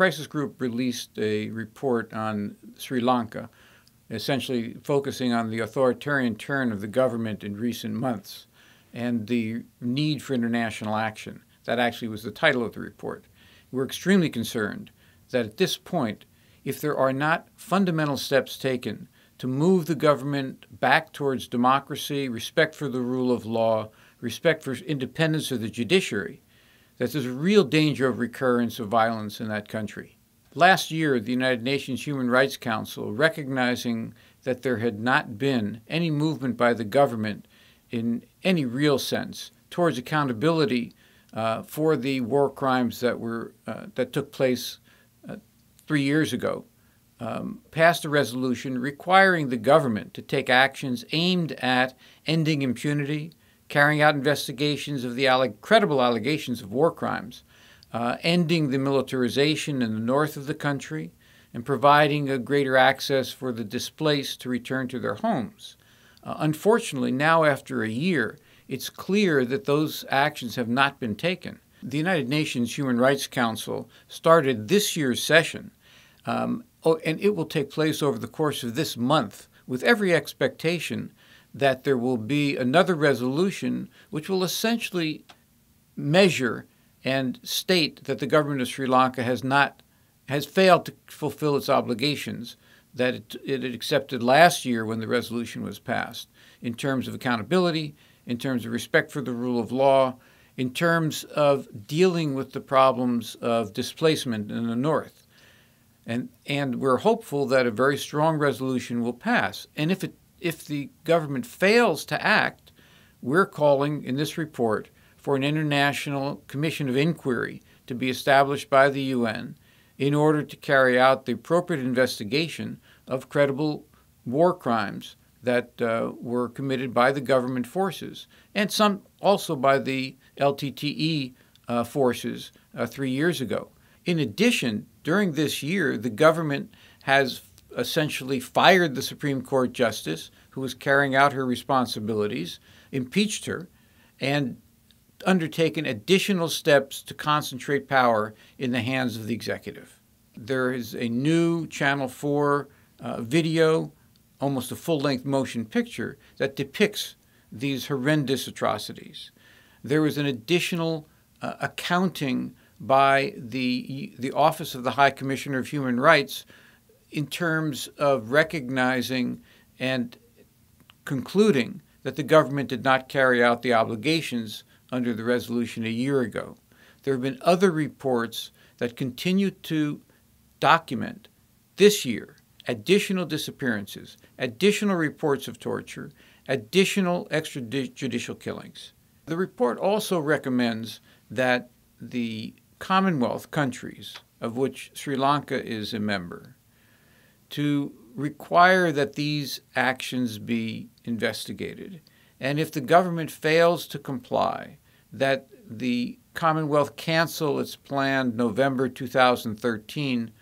crisis group released a report on Sri Lanka, essentially focusing on the authoritarian turn of the government in recent months and the need for international action. That actually was the title of the report. We're extremely concerned that at this point, if there are not fundamental steps taken to move the government back towards democracy, respect for the rule of law, respect for independence of the judiciary, that there's a real danger of recurrence of violence in that country. Last year, the United Nations Human Rights Council, recognizing that there had not been any movement by the government in any real sense towards accountability for the war crimes that took place 3 years ago, passed a resolution requiring the government to take actions aimed at ending impunity, carrying out investigations of the credible allegations of war crimes, ending the militarization in the north of the country, and providing a greater access for the displaced to return to their homes. Unfortunately, now after a year, it's clear that those actions have not been taken. The United Nations Human Rights Council started this year's session, and it will take place over the course of this month, with every expectation that there will be another resolution which will essentially measure and state that the government of Sri Lanka has failed to fulfill its obligations that it accepted last year when the resolution was passed, in terms of accountability, in terms of respect for the rule of law, in terms of dealing with the problems of displacement in the north. And we're hopeful that a very strong resolution will pass. And if the government fails to act, we're calling in this report for an international commission of inquiry to be established by the UN in order to carry out the appropriate investigation of credible war crimes that were committed by the government forces, and some also by the LTTE forces 3 years ago. In addition, during this year, the government has essentially fired the Supreme Court justice who was carrying out her responsibilities, impeached her, and undertaken additional steps to concentrate power in the hands of the executive. There is a new Channel 4 video, almost a full-length motion picture, that depicts these horrendous atrocities. There was an additional accounting by the Office of the High Commissioner of Human Rights in terms of recognizing and concluding that the government did not carry out the obligations under the resolution a year ago. There have been other reports that continue to document this year additional disappearances, additional reports of torture, additional extrajudicial killings. The report also recommends that the Commonwealth countries, of which Sri Lanka is a member, to require that these actions be investigated. And if the government fails to comply, that the Commonwealth cancel its planned November 2013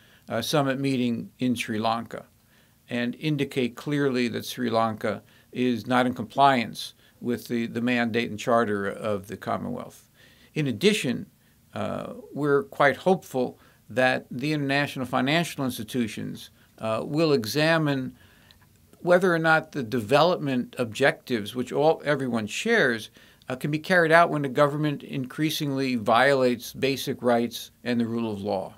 summit meeting in Sri Lanka and indicate clearly that Sri Lanka is not in compliance with the mandate and charter of the Commonwealth. In addition, we're quite hopeful that the international financial institutions will examine whether or not the development objectives, which everyone shares, can be carried out when the government increasingly violates basic rights and the rule of law.